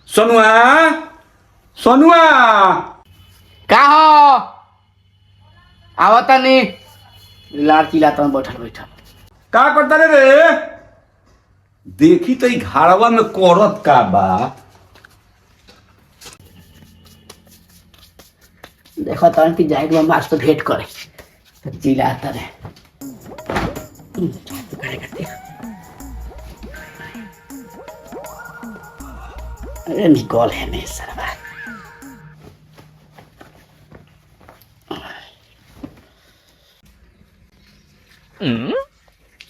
सोनुआ सोनुआ का हो आवता नहीं लाड़ चिल्लाता बैठल बैठल का करता रे देखी तो घाड़वा में कोरत का बा। देखो तन की जाए मास तो भेंट करे तो चिल्लाता रहे। अरे निकल है मैं सरवा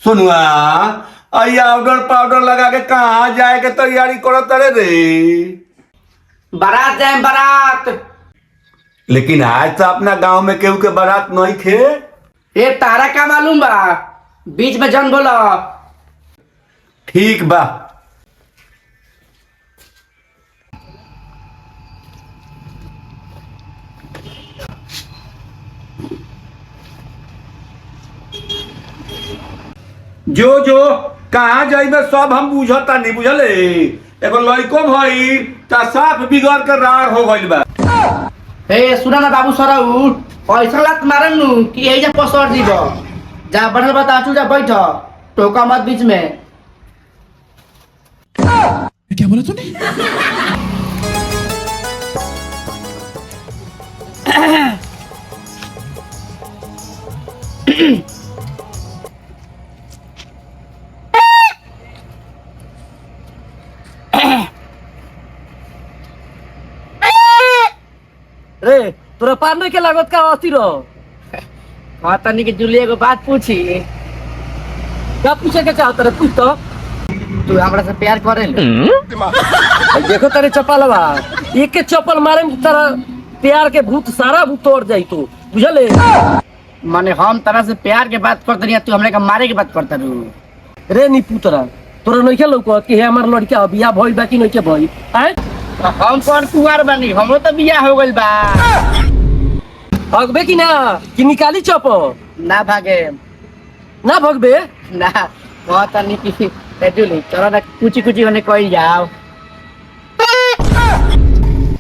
सोनुआ आई पाउडर पाउडर लगा के कहाँ जाए के तैयारी करत रे बारात जाए बारात। लेकिन आज तो अपना गांव में केहू के बारात नहीं थे। ये तारा का मालूम बा बीच में जन बोला ठीक बा। जो जो कहाँ जाइबे सब हम बुझता नहीं बुझले। एगो लड़को भई ता साफ बिगड़ के रार हो गइल बा। हे सुना ना बाबू सरा उठ पैसा लात मारन नु कि यही जा पसर दीब जा बढ़ल बता चू जा बैठ टोका मत बीच में। क्या बोला तूने? रे तोरा पार नहीं के लागत का अस्ती रहो। माता नी के जुलिया को बात पूछी क्या पूछे के चाहत रे पूछ तो। तू हमरा से प्यार करे ले देखो तेरे चप्पल बा एक के चप्पल मारे में तेरा प्यार के भूत सारा भूत तोड़ जाई तू बुझले। माने हम तरह से प्यार के बात करते नहीं तू हमरे का मारे के बात करता रू। रे नी पुतरा तोरा नहीं के लौकत कि हे हमार लड़का बियाह भइल बा कि नहीं के भइल हैं। हम कौन कुंवार बनी हमरो तो बियाह हो गइल बा। भगबे कि ना कि निकाली चप्पल ना भागे ना भगबे ना माता नी की जुली तोरा ना कुछ कुछ होने कही जाओ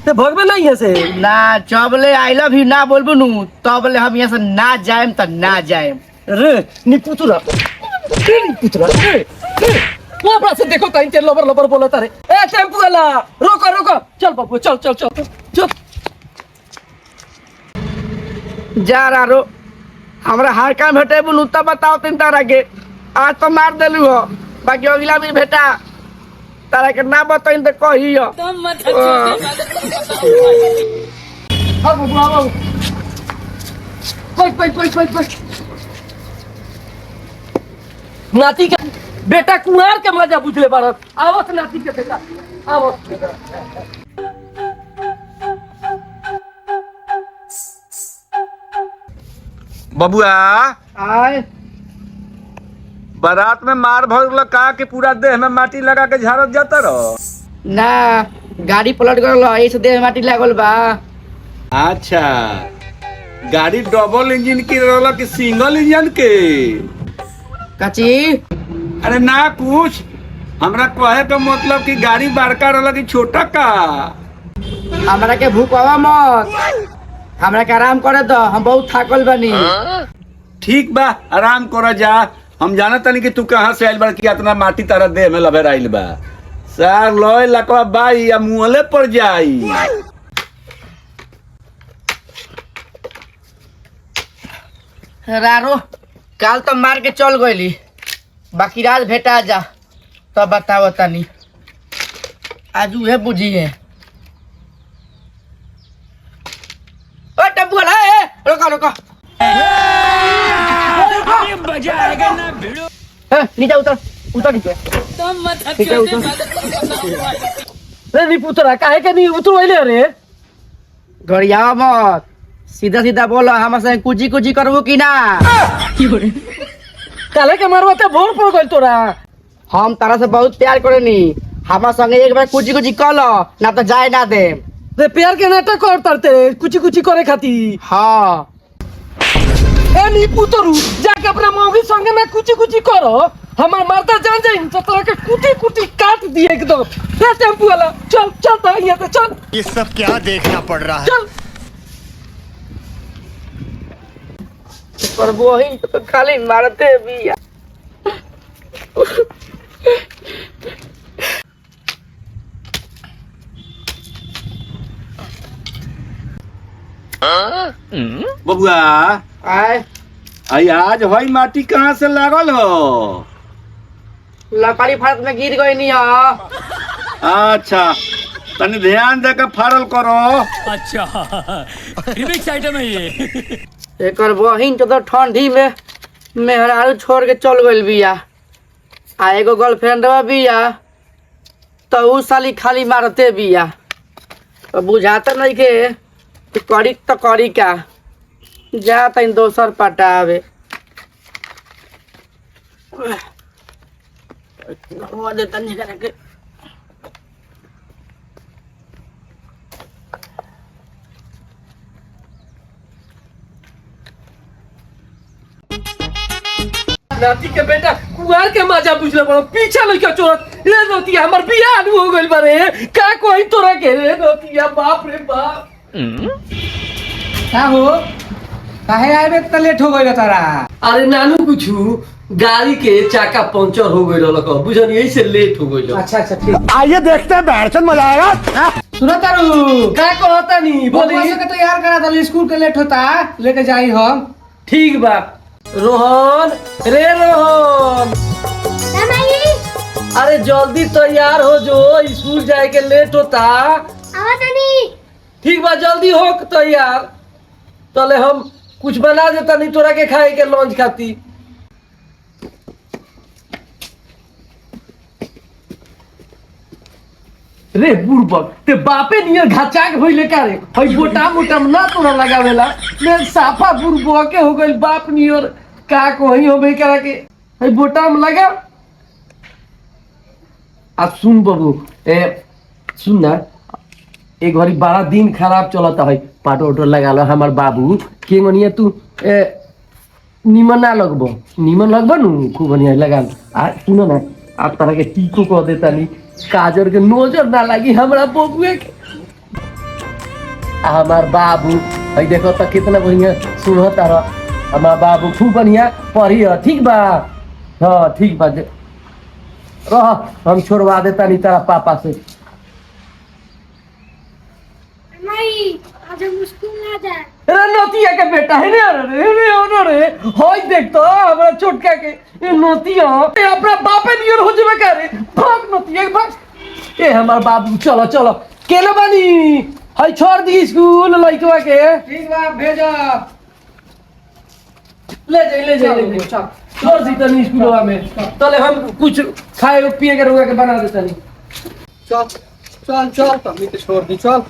ते भगबे नहीं है से ना जबले आई लव यू ना बोलबू नु तबले हम यहाँ से ना जाएम त ना जाएम। रे नी पुतरा नी पुतरा रे वो अपना से देखो कहीं के लबर लबर बोलता रे। ए टेम्पो वाला रोको रोको चल बाबू चल चल चल चल जा रो हमरा हर काम भेटे बोलू तब बताओ तीन तारा के आज तो मार देलू हो बाकी अगला भी भेटा तारा के ना बताई तो कही हो। हाँ बाबू आओ बैठ नाती का बेटा कुंवार के मजा बुझले बारत आवत नाती के बेटा आवत। बबुआ आए बारात में मार भरल का कि पूरा देह में माटी लगा के झाड़त जाता रहो। ना गाड़ी पलट गल ऐसे देह माटी लागल बा। अच्छा गाड़ी डबल इंजन की रहल कि सिंगल इंजन के? कची अरे ना कुछ हमरा कहे का मतलब कि गाड़ी बड़का रहल कि छोटा का? हमरा के भूख आवा मत हमरा के आराम करे दो हम बहुत थाकल बनी। ठीक बा आराम कर जा। हम जाना तनी कि तू कहाँ से आइल बा कि इतना माटी तारा देह में लबेर आइल बा। सार लोय लकवा बाई या मुहले पर जाई। रारो काल तो मार के चल गईली बाकी रात भेटा जा तब बताओ तनी आज उहे बुझी है। ओ टप्पू वाला रोका रोका नीचे उतर उतर नीचे नीचे उतर। रे नी पुतरा काहे के नहीं उतरवैले रे? घड़िया मत सीधा सीधा बोलो हमसे कुची कुची करबो कि ना। काले के मारवा ते भोर पड़ गइल तोरा। हम तारा से बहुत प्यार करेनी हमार संगे एक बार कुची कुची कर लो ना तो जाए ना दे। रे प्यार के नाटक कर तरते कुछ कुछ करे खाती। हाँ ए नी पुतरू जाके अपना मौगी करो हमार मर्दा जान जाई तो तोरा के कुटी कुटी काट दिए एकदम। रे टेम्पू वाला चल चल तो यहाँ से चल। ये सब क्या देखना पड़ रहा है। चल पर वही तो खाली मारते भी या। बबुआ आए आई आज हई माटी कहाँ से लागल हो? लकड़ी फर्श में गिर गई नहीं हो। अच्छा तनी ध्यान दे के फाड़ल करो। अच्छा रिमिक्स आइटम है ये। एकर बहिन तो ठंडी में मेहरारू छोड़ के चल गइल बिया आ एगो गर्लफ्रेंडवा बिया तो उ साली खाली मारते बिया। तो बुझाता नहीं के करी तो करी का जा तनी दोसर पटावे। हो दे तनी करे के नाती के बेटा कुआर के मजा बुझले पड़ो पीछे लइका चोरत रे नोती हमर बियाह नु हो गइल बारे का कोई तोरा के रे नोतिया बाप रे बाप। का हो काहे आए त लेट हो गइल तारा। अरे नानू कुछु गाड़ी के चाका पंचर हो गइल लको बुझन यही से लेट हो गइल। अच्छा अच्छा ठीक। आइए देखते हैं बैठन मजा आएगा। सुनो तारू का कहता नी बोली बोली के तैयार करा दल स्कूल के लेट होता लेके जाई हम। ठीक बा रोहन रे रोहन अरे जल्दी तैयार हो जो स्कूल जाए के लेट होता। ठीक बा जल्दी हो तैयार तले हम कुछ बना देता नहीं तोरा के खाए के लंच खाती। रे बुड़बक ते बापे नियर घाचाक भइले का रे हई बोटा मोटा ना तोरा लगावेला मैं साफा बुड़बक के हो गइल बाप नियर का कोही होबे करा के हई बोटा में लगा। आ सुन बाबू सुन ना एक घड़ी बड़ा दिन खराब चलता है पाटो उटो लगा लो हमार बाबू के मनिया तू निमन ना लगबो निमन लगबो नु खूब बढ़िया लगा लो। आ सुनो ना आप तरह के टीको कह देता नहीं काजर के नजर ना लगी हमरा बबुए के। हमार बाबू हई देखो तो कितना बढ़िया सुनो तारा हमार बाबू खूब बढ़िया पढ़ी ठीक बा। हाँ ठीक बा रह हम छोड़वा देता नहीं तारा पापा से। नहीं आज हम स्कूल ना जाए। अरे नोतिया के बेटा है रे होय देख तो हमरा छोटका के ए नोतिया ए अपना बापे नियर हो जेबे का रे भाग नोतिया भाग। ए हमार बाबू चलो चलो केले बानी हई छोड़ दी स्कूल लइकवा के। ठीक बा भेजो। ले जाई चल छोड़ दी तनी स्कूलवा में तले हम कुछ खाए पिए के रुआ के बना देता नहीं। चल चल चल तभी तो छोड़ दी चल।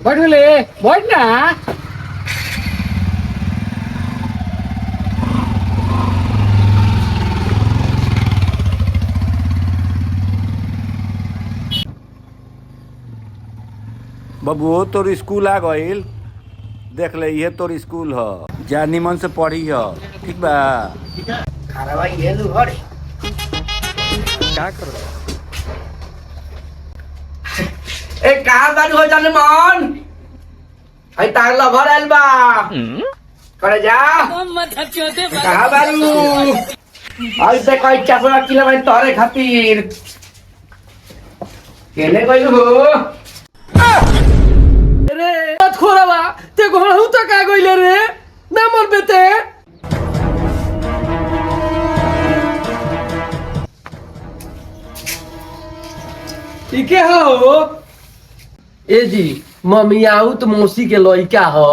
बैठ ले बैठ ना। बबुओ तोर स्कूल आ गइल देख ले ये तोर स्कूल ह जा निमन से पढ़ी ह ठीक बा। खाना ये नु हरे का करो ए कहाँ बारू हो जाने मन हई तार लभर आइल बा करे जा कहाँ बारू हई से कोई चपला किला में तोरे खातिर केने गइल हो। रे मत खोरावा ते घोड़ू तक आ गइले रे ना मर बेते। ठीक है हो ए जी मम्मी आऊ तो मौसी के लइका हो।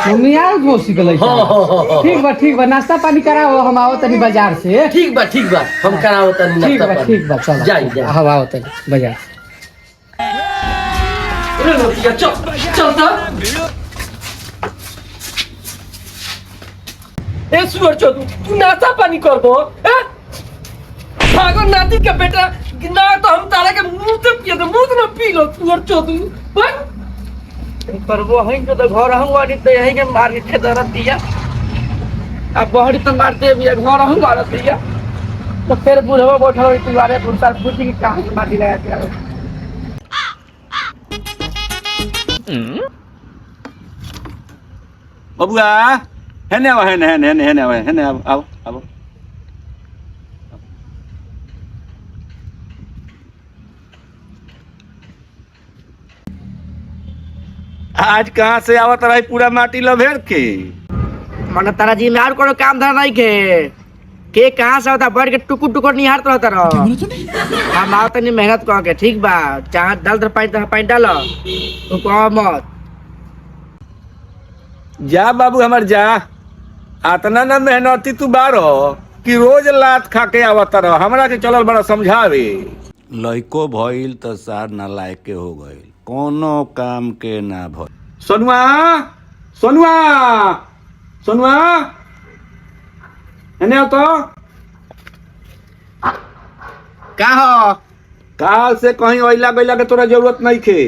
मम्मी आओ मौसी के लइका। हाँ। ठीक बा नाश्ता पानी कराओ हम आओ तनी बाजार से। ठीक बा हम कराओ तनी ठीक बा चल जाई हम आओ तनी बाजार। रे नोतिया चल तो ए सुअर चोदू तू नाश्ता पानी करबो ए भागो नाती के बेटा ना तो हम तारा के मुंह से पिए तो मुंह ना पी लो सुअर चोदू बस करबो हई तो घर हम वाली तो यही के मार के दरद दिया अब बहरी तो मारते भी घर हम मारत दिया तो फिर बुढ़वा बैठा हुई तुम्हारे पुरसा पूछी कि कहाँ से माटी लगा के आओ बबुआ हेने आओ हेने आओ हेने आओ आओ आज कहाँ से आवत रही पूरा माटी लभेर के मन तारा जी में और कोनो काम धर नहीं के कहाँ से होता बैठ के टुकुर टुकुर निहारत रहता रह हम आओ तनी मेहनत कह के ठीक बा जहाँ डाल तो पानी डालो तू कह मत जा बाबू हमार जा आतना ना मेहनती तू बारो कि रोज लात खा के आवत रह हमरा के चलल बड़ा समझावे लइको भइल त सार ना लायक के हो गइल कोनो काम के ना भइल सोनुआ सोनुआ सोनुआ एने आओ तो का हो काल से कहीं ओइला गइला के तोरा जरूरत नहीं खे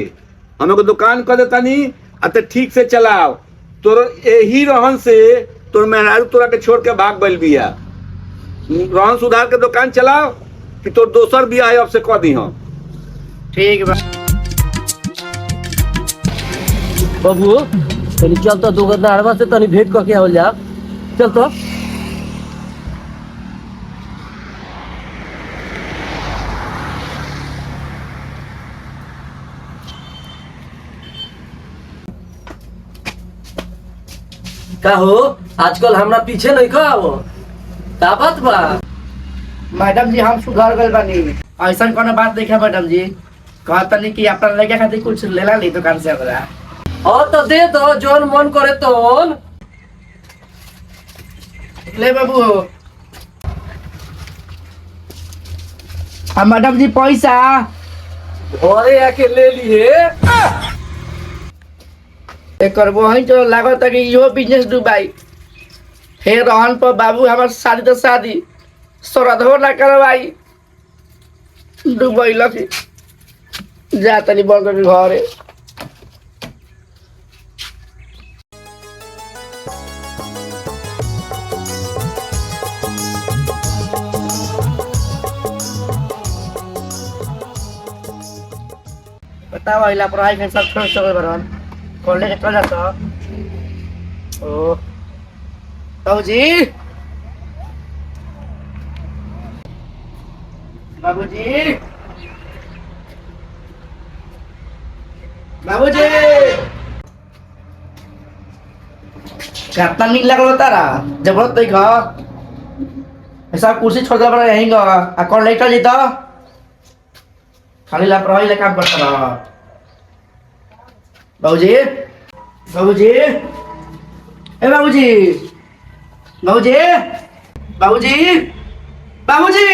हमें को दुकान कर देता नी अते ठीक से चलाओ तोर यही रहन से तोर मेहरारू तोरा के छोड़ के भाग गइल बिया रहन सुधार के दुकान चलाओ कि तोर दोसर बिया है अब से कह दी हम ठीक बा बाबू तनी चल तो दुकानदारवा से तनी भेंट करके आवल जा चल तो का हो आजकल हमरा पीछे नहीं खा आवो का बात बा मैडम जी हम सुधर गए बानी ऐसा कोनो बात नहीं है मैडम जी कहता नहीं कि अपना लड़के खातिर कुछ लेला ली दुकान से हमरा और तो दे दो जोन मन करे तोन ले बाबू हम मैडम जी पैसा घरे आके ले लिए एकर वही तो लागत है कि इहो बिजनेस डूबाई फिर रहन पर बाबू हमार शादी तो शादी श्रद्धो ना करवाई डूबैल जा तनी बन कर घरे बताओ अइला पढ़ाई में सब छोड़ छोड़ बरन कॉलेज चल जाता ओ बाबूजी बाबूजी बाबूजी कितना नीक लगल तारा जबरत देख ऐसा कुर्सी छोड़ दे बड़ा यहीं का आ कॉलेज चल जीता खाली लापरवाही ले काम करता रहा बाबूजी बाबूजी ए बाबूजी बाबूजी बाबूजी बाबूजी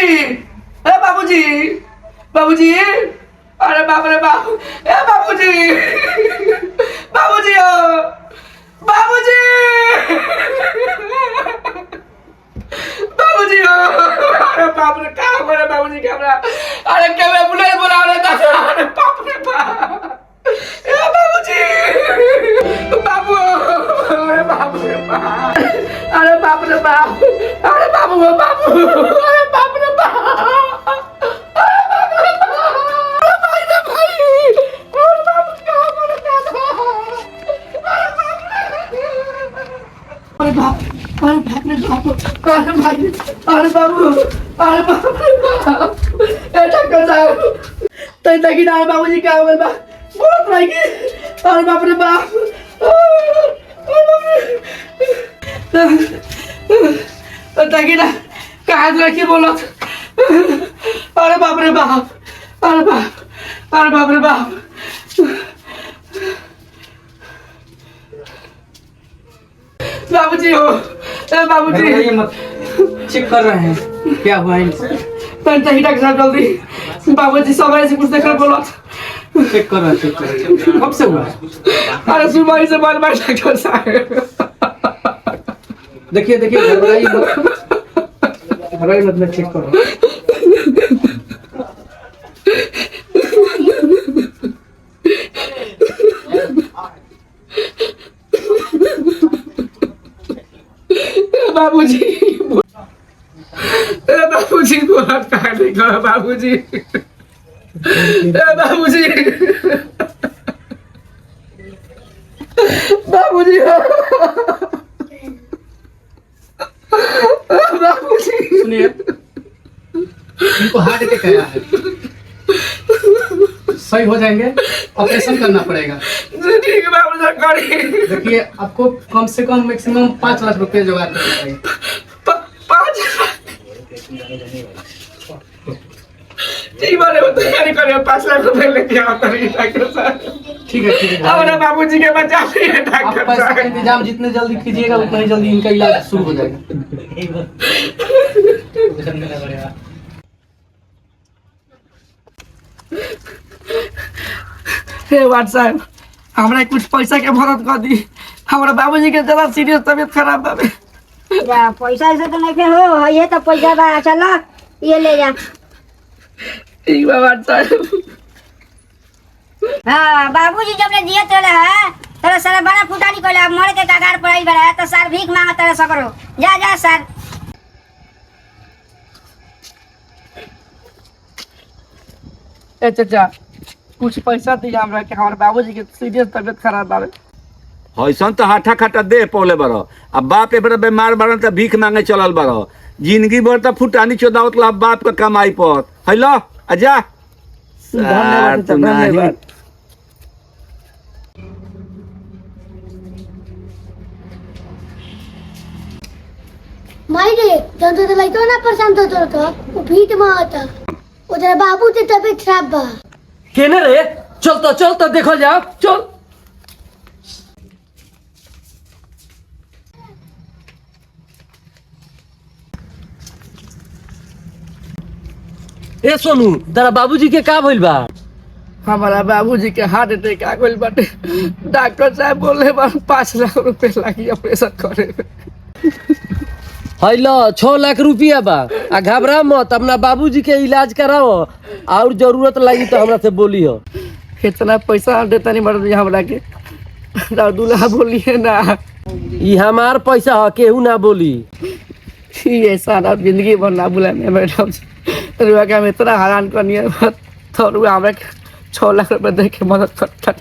ए बाबूजी बाबूजी अरे बाप रे बाप ए बाबूजी बाबूजी ओ बाबूजी बाबूजी ओ अरे बाप रे क्या हो रहा बाबूजी कैमरा अरे कैमरा बुला बुला रहे दादा अरे बाप रे बाप ए बाबूजी बाबू अरे बाप रे बाप अरे बाप रे बाप अरे बाबू बाबू अरे बाप रे बाप अरे बाप रे बाप अरे भाई रे भाई अरे बाबू क्या हो रहा अरे बाप रे बाप अरे भाई अरे बाबू अरे बाप रे बाप ए टक्कर जाओ तै तकी ना बाबूजी क्या हो गया बोलत रही कि अरे बाप रे बाप तकी ना कहाँ रखी बोलत अरे बाप रे बाप अरे बाप अरे बाप रे बाप बाबूजी हो बाबूजी चेक कर रहे हैं क्या हुआ इनसे तन तही डॉक्टर साहब जल्दी बाबूजी समय से कुछ देखकर बोलत चेक कर रहे हैं कब से हुआ अरे सुबह से बार बार डॉक्टर साहब देखिए देखिए घबराइए मत मैं चेक कर रहा हूँ बाबूजी बाबूजी को हाथ काट देगा बाबूजी बाबूजी बाबूजी बाबूजी सुनिए, इनको हार्ट अटैक आया है, सही हो जाएंगे, ऑपरेशन करना पड़ेगा। ठीक है बाबूजी करिए। देखिए आपको कम से कम मैक्सिमम 5 लाख रुपए जुगाड़ करना पड़ेगा। 5 ठीक बात है, तैयारी करिए, 5 लाख रुपए लेके आता है डॉक्टर साहब। ठीक है हमारे बाबूजी के बचा लिए आप डॉक्टर पैसा का साहब। इंतजाम जितने जल्दी कीजिएगा उतना ही जल्दी इनका इलाज शुरू हो जाएगा। हे व्हाट्सएप हमरा कुछ पैसा के मदद कर दी, हमारे बाबूजी के जरा सीरियस तबीयत खराब बाबे। जा पैसा ऐसे तो नहीं के हो, ये तो पैसा बा, चलो ये ले जा। ठीक बा व्हाट्सएप। हाँ बाबूजी जब ने दिए तोले है तेरे सारा बड़ा फुटानी कोले मर के कगार पर आई बड़ा तो सर भीख मांगा तेरे सकरो, जा जा सर। ए चाचा कुछ पैसा दी हमरा के, हमारे बाबूजी के सीरियस तबीयत खराब बाबे। हईसन तो हाथा खाटा दे पौले बरो, अब बाप एबरा बीमार बरन तो भीख मांगे चलल बरो, जिंदगी भर तो फुटानी चोदावत ला बाप का कमाई पर हैलो आजा। धन्यवाद चाचा, धन्यवाद। मायरे जब तो लइका ना परेशान तो वो भीट में आता उधर बाबू के तबीयत खराब बा। केने रे, चल देखो जाओ, चल। ए सोनू, तेरा बाबूजी के का भइल बा? हमारा बाबूजी के हार्ट अटैक आ गइल बाटे, डॉक्टर साहब बोले बा 5 लाख रुपए लागी ऑपरेशन करे में। हैलो 6 लाख रुपया बा, आ घबरा मत, अपना बाबूजी के इलाज कराओ, और जरूरत लगी तो हमरा से बोली हो। इतना पैसा देता नहीं मर्द हमरा के, दूल्हा बोलिए ना ई हमार पैसा ह, केहू ना बोली। ये सारा जिंदगी भर ना बुला में मैडम रुआ के हम इतना हैरान करनी है तो रुआ हमरा के 6 लाख रुपए दे के मदद करता।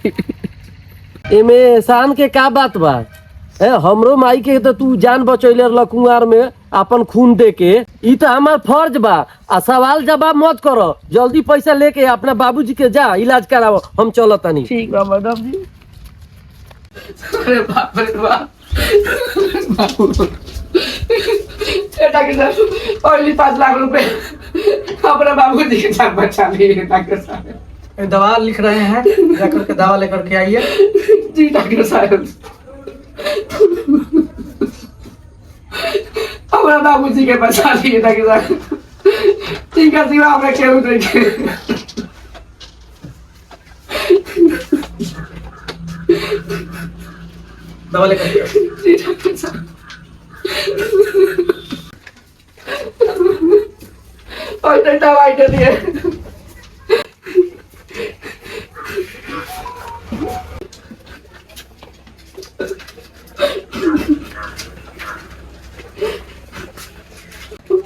एमे एहसान के का बात बा? हमरो माई के तो तू जान बचैले रह कुंवार में अपन खून दे के, ई तो हमार फर्ज बा। आ सवाल जवाब मत करो, जल्दी पैसा लेके अपना बाबूजी के जा इलाज कराओ, हम चलत तनी। ठीक बा मैडम जी। अरे बाप रे बाप, डॉक्टर साहब ओनली 5 लाख रुपए अपना बाबूजी के जान बचा लिए डॉक्टर साहब। दवा लिख रहे हैं, जाकर के दवा लेकर के आइए। जी डॉक्टर साहब, हमारा बाबूजी के बचा लिए डॉक्टर साहब। ठीक है सिवा हमें क्यों देखे। दवा लेकर के आइए। जी डॉक्टर साहब। और दवाई दे दिए।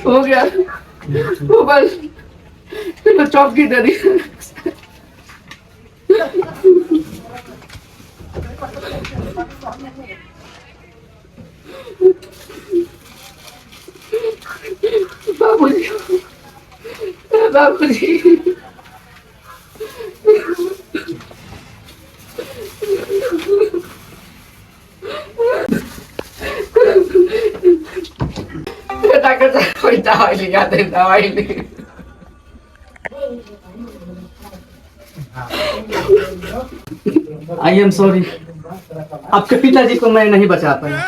हो गया वो बस तो चौकी दे दी। बाबूजी बाबूजी डॉक्टर साहब कोई दवाई लिखा दे, दवाई नहीं। आई एम सॉरी, आपके पिताजी को मैं नहीं बचा पाया।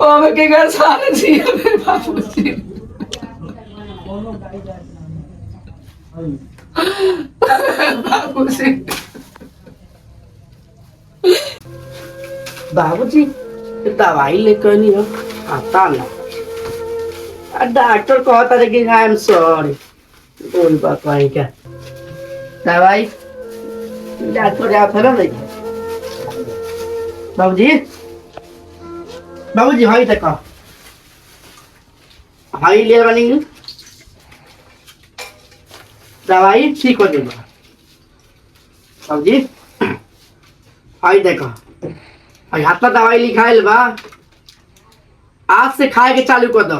ओ के घर सारे जी मेरे बाबूजी। बाबूजी बाबूजी दवाई लेकर नहीं हो आता ना, डॉक्टर कहता है कि आई एम सॉरी। बोल बात वही क्या दवाई डॉक्टर आप है नहीं बाबूजी बाबूजी हाई तक हाई ले रनिंग दवाई ठीक हो जाएगा बाबूजी हाई देखो हाथ में दवाई लिखाइल बा आज से खाए के चालू कर दो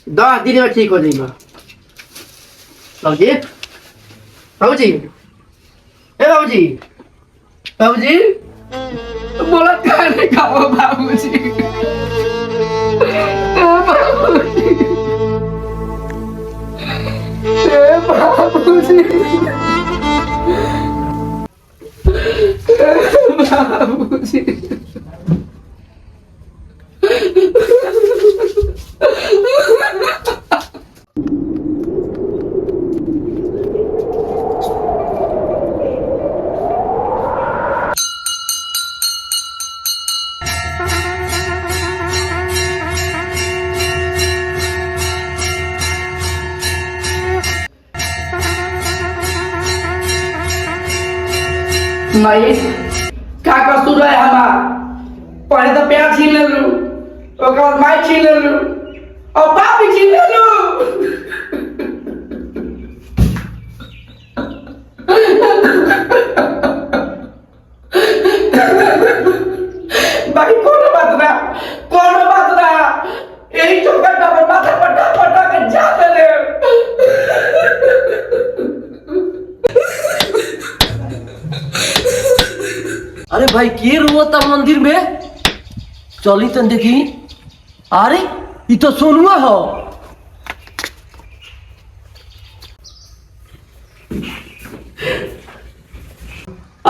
10 दिन में ठीक हो जाएगा बाबूजी बाबूजी ए बाबूजी बाबूजी बोला क्या नहीं खाओ बाबूजी बाबूजी बाबूजी बाबूजी माई का कसूर है हमार पहले तो प्यार छीन ले लू ओकर बाद माई छीन ले लू और बाप भी छीन ले लू बाकी कोनो बात ना यही चौकट पर माथा पटा के जा ले अरे भाई के रोता मंदिर में चली तन देखी अरे ये तो सोनुआ हो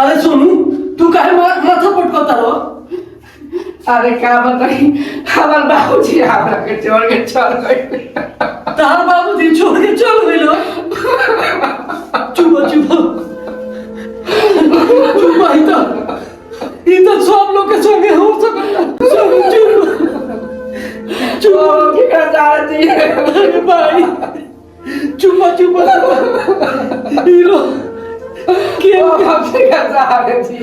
अरे सोनू तू काहे माथा पटकता रहो अरे क्या बताई हमार बाबूजी हमरा के छोड़ के चल गए तार बाबूजी छोड़ के चल गइलो चुप ही तो सब लोग के संगे हो सकता चुप के चाची अरे भाई चुप हीरो के चाची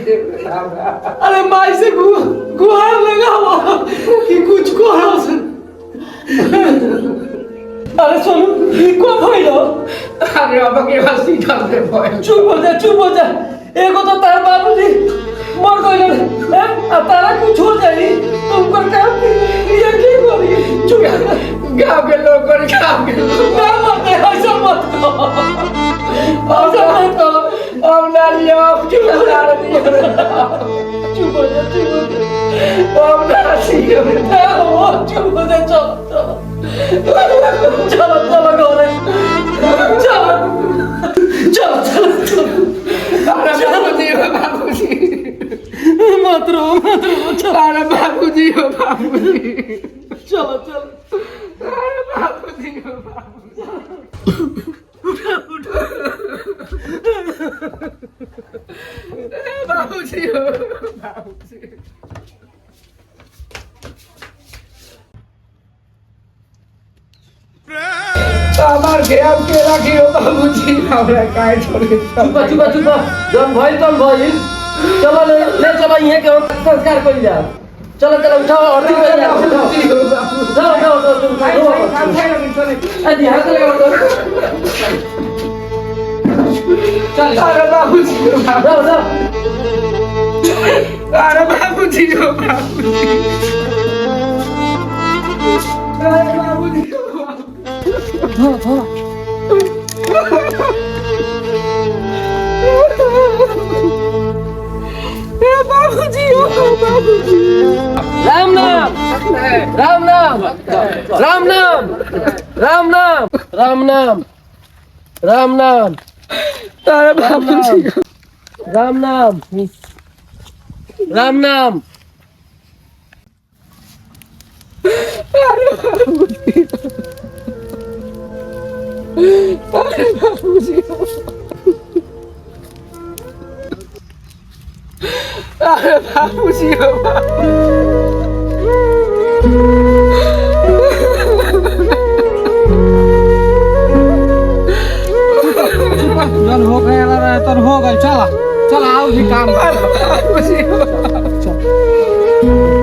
अरे माई से गुहार लगाओ कि कुछ को अरे सोनू ये को भइलो अरे अब के हंसी कर दे भाई चुप हो जा एगो तो तार बाबूजी मर गइल है आ तारा कुछ हो जाई तुम कर काम ये की करी चुप गांव के लोग ना मत ऐसा मत करो अब ना लियो अब चुप हो जा चुप हो जा अब ना लियो चुप हो जा चलो बाबूजी मत रो अरे बाबूजी हो बाबूजी चलो अरे बाबूजी हो बाबूजी हो बाबूजी हमार घेराव के रखियो बाबूजी हमरा काहे छोड़ के चुप जब भइल तब भइल चलो ले चलो यहीं के संस्कार कर जा चलो उठाओ आरती कर जाओ अरे हाथ लगाओ चल अरे बाबूजी जाओ अरे बाबूजी हो बाबूजी अरे बाबूजी बाबूजी हो बाबूजी राम नाम अरे बाबूजी राम नाम अरे बाबूजी अरे बाबूजी हो जन हो गया रहे तो हो गए चला चला आओ भी काम कर। चल